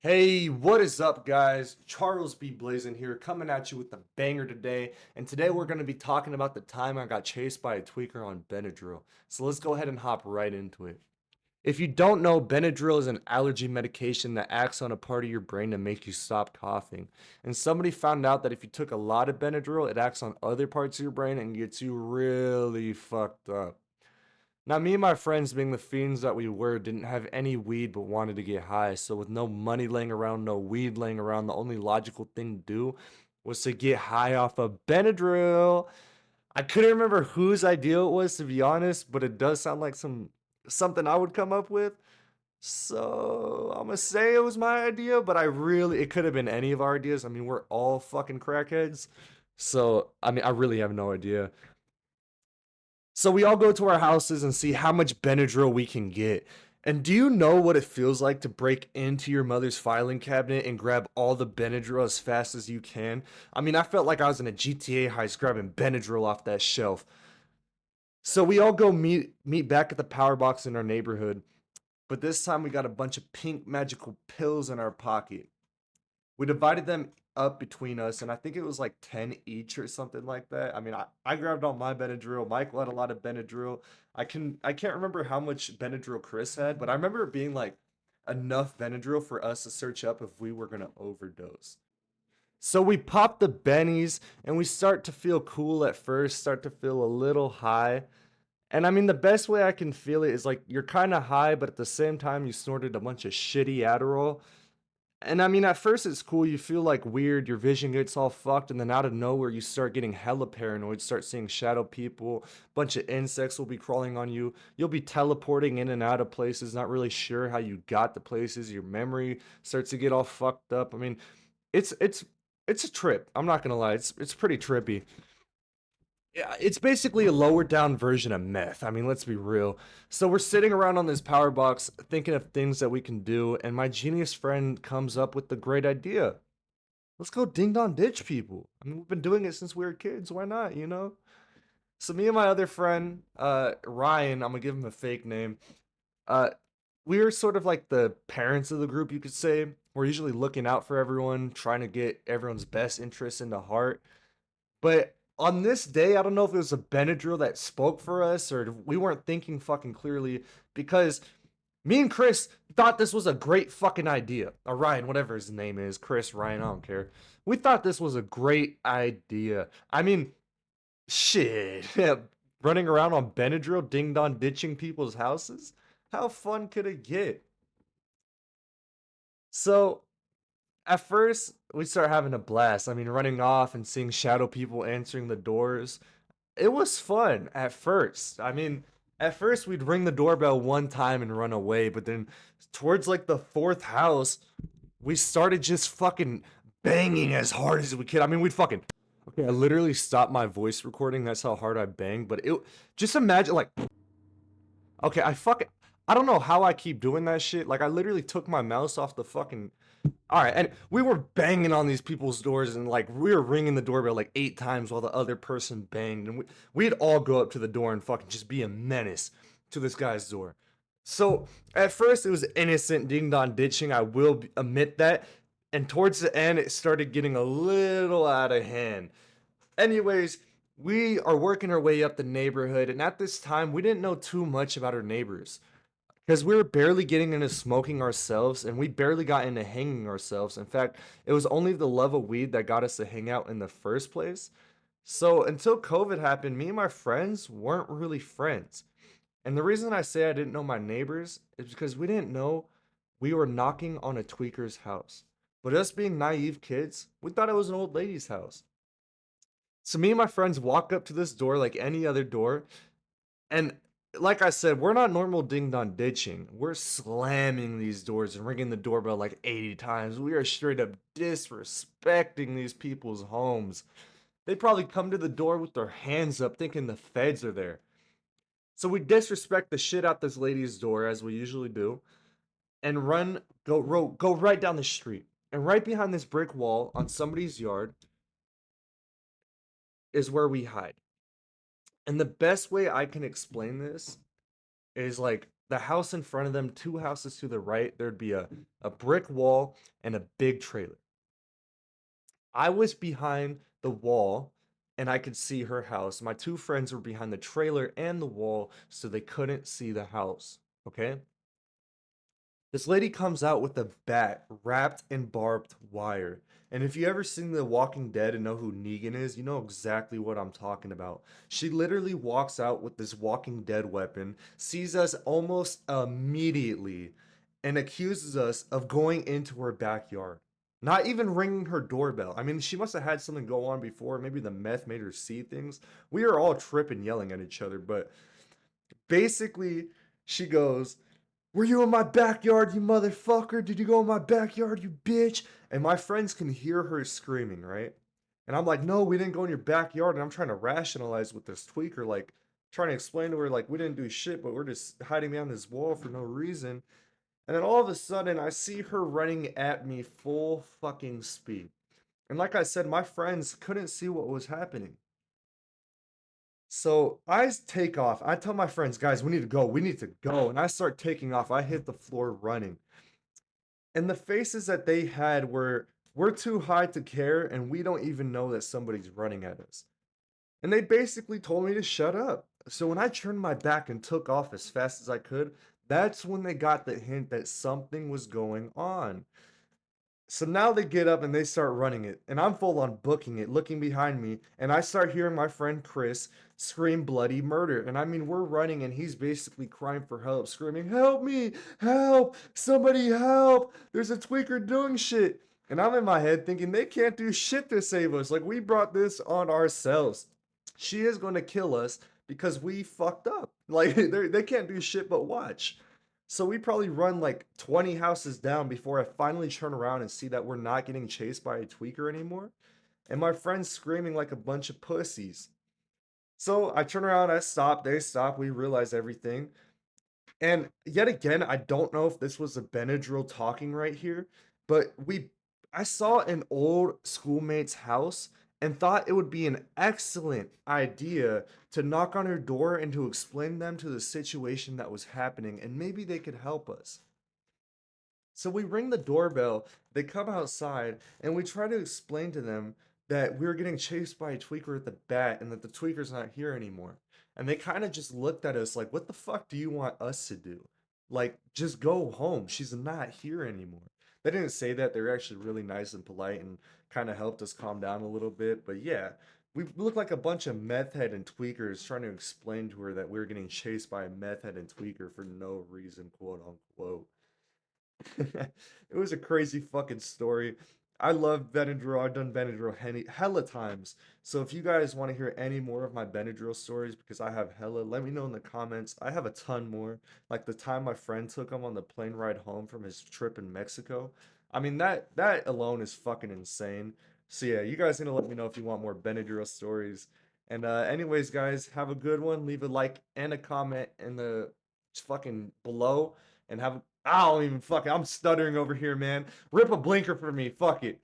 Hey, what is up, guys? Charles B. Blazin here, coming at you with a banger today. And today we're going to be talking about the time I got chased by a tweaker on Benadryl. So let's go ahead and hop right into it. If you don't know, Benadryl is an allergy medication that acts on a part of your brain to make you stop coughing. And somebody found out that if you took a lot of Benadryl, it acts on other parts of your brain and gets you really fucked up. Now, me and my friends, being the fiends that we were, didn't have any weed but wanted to get high. So, with no money laying around, no weed laying around, the only logical thing to do was to get high off of Benadryl. I couldn't remember whose idea it was, to be honest, but it does sound like something I would come up with. So, I'm gonna say it was my idea, but it could have been any of our ideas. I mean, we're all fucking crackheads. So, I mean, I really have no idea. So we all go to our houses and see how much Benadryl we can get. And do you know what it feels like to break into your mother's filing cabinet and grab all the Benadryl as fast as you can? I mean, I felt like I was in a GTA heist grabbing Benadryl off that shelf. So we all go meet back at the power box in our neighborhood, but this time we got a bunch of pink magical pills in our pocket. We divided them up between us, and I think it was like 10 each or something like that. I mean, I grabbed all my Benadryl. Michael had a lot of Benadryl. I can't remember how much Benadryl Chris had, but I remember it being like enough Benadryl for us to search up if we were gonna overdose. So we pop the bennies and we start to feel cool at first, start to feel a little high. And I mean, the best way I can feel it is like you're kind of high, but at the same time, you snorted a bunch of shitty Adderall. And I mean, at first it's cool. You feel like weird. Your vision gets all fucked, and then out of nowhere, you start getting hella paranoid. Start seeing shadow people. Bunch of insects will be crawling on you. You'll be teleporting in and out of places, not really sure how you got to places. Your memory starts to get all fucked up. I mean, it's it's it's a trip. I'm not gonna lie. It's pretty trippy. Yeah, it's basically a lower down version of meth. I mean, let's be real. So we're sitting around on this power box thinking of things that we can do, and my genius friend comes up with the great idea. Let's go ding dong ditch people. I mean, we've been doing it since we were kids. Why not, you know? So me and my other friend, Ryan, I'm gonna give him a fake name. Uh, we are sort of like the parents of the group, you could say. We're usually looking out for everyone, trying to get everyone's best interests into heart. But on this day, I don't know if it was a Benadryl that spoke for us or we weren't thinking fucking clearly because me and Chris thought this was a great fucking idea. Or Ryan, whatever his name is, Chris, Ryan, I don't care. We thought this was a great idea. I mean, shit. Running around on Benadryl, ding dong ditching people's houses? How fun could it get? So at first, we start having a blast. I mean, running off and seeing shadow people answering the doors. It was fun at first. I mean, at first we'd ring the doorbell one time and run away, but then towards like the fourth house, we started just fucking banging as hard as we could. I mean, we'd fucking okay. I literally stopped my voice recording. That's how hard I banged. But it just imagine like okay, I don't know how I keep doing that shit. Like I literally took my mouse off the fucking all right, and we were banging on these people's doors, and like we were ringing the doorbell like 8 times while the other person banged, and we'd all go up to the door and fucking just be a menace to this guy's door. So at first it was innocent ding dong ditching. I will admit that, and towards the end it started getting a little out of hand. Anyways, we are working our way up the neighborhood, and at this time we didn't know too much about our neighbors because we were barely getting into smoking ourselves and we barely got into hanging ourselves. In fact, it was only the love of weed that got us to hang out in the first place. So until COVID happened, me and my friends weren't really friends. And the reason I say I didn't know my neighbors is because we didn't know we were knocking on a tweaker's house. But us being naive kids, we thought it was an old lady's house. So me and my friends walk up to this door like any other door, and like I said, we're not normal ding dong ditching. We're slamming these doors and ringing the doorbell like 80 times. We are straight up disrespecting these people's homes. They probably come to the door with their hands up thinking the feds are there. So we disrespect the shit out this lady's door as we usually do and go right down the street. And right behind this brick wall on somebody's yard is where we hide. And the best way I can explain this is like The house in front of them, two houses to the right, there'd be a brick wall and a big trailer. I was behind the wall and I could see her house. My two friends were behind the trailer and the wall, so they couldn't see the house. Okay? This lady comes out with a bat wrapped in barbed wire. And if you ever seen The Walking Dead and know who Negan is, you know exactly what I'm talking about. She literally walks out with this Walking Dead weapon, sees us almost immediately, and accuses us of going into her backyard. Not even ringing her doorbell. I mean, she must have had something go on before. Maybe the meth made her see things. We are all tripping, yelling at each other. But basically, she goes, "Were you in my backyard, you motherfucker? Did you go in my backyard, you bitch?" And my friends can hear her screaming, right? And I'm like, "No, we didn't go in your backyard." And I'm trying to rationalize with this tweaker, like trying to explain to her, like, we didn't do shit, but we're just hiding behind this wall for no reason. And then all of a sudden, I see her running at me full fucking speed. And like I said, my friends couldn't see what was happening. So I take off. I tell my friends, guys, we need to go. We need to go. And I start taking off. I hit the floor running. And the faces that they had were, we're too high to care, and we don't even know that somebody's running at us. And they basically told me to shut up. So when I turned my back and took off as fast as I could, that's when they got the hint that something was going on. So now they get up and they start running it, and I'm full on booking it, looking behind me, and I start hearing my friend Chris scream bloody murder. And I mean, we're running, and he's basically crying for help, screaming, "Help me! Help! Somebody help! There's a tweaker doing shit!" And I'm in my head thinking they can't do shit to save us. Like, we brought this on ourselves. She is going to kill us because we fucked up. Like, they can't do shit but watch. So we probably run like 20 houses down before I finally turn around and see that we're not getting chased by a tweaker anymore. And my friends screaming like a bunch of pussies. So I turn around, I stop, they stop, we realize everything. And yet again, I don't know if this was a Benadryl talking right here, but I saw an old schoolmate's house and thought it would be an excellent idea to knock on her door and to explain them to the situation that was happening, and maybe they could help us. So we ring the doorbell, they come outside, and we try to explain to them that we were getting chased by a tweaker at the bat and that the tweaker's not here anymore. And they kind of just looked at us like, "What the fuck do you want us to do? Like, just go home. She's not here anymore." They didn't say that. They were actually really nice and polite and kind of helped us calm down a little bit. But yeah, we looked like a bunch of meth head and tweakers trying to explain to her that we were getting chased by a meth head and tweaker for no reason, quote unquote. It was a crazy fucking story. I love Benadryl. I've done Benadryl hella times. So if you guys want to hear any more of my Benadryl stories, because I have hella, let me know in the comments. I have a ton more. Like the time my friend took him on the plane ride home from his trip in Mexico. I mean, that alone is fucking insane. So yeah, you guys need to let me know if you want more Benadryl stories. And anyways, guys, have a good one. Leave a like and a comment in the fucking below, and have I don't even fuck it. I'm stuttering over here, man. Rip a blinker for me. Fuck it.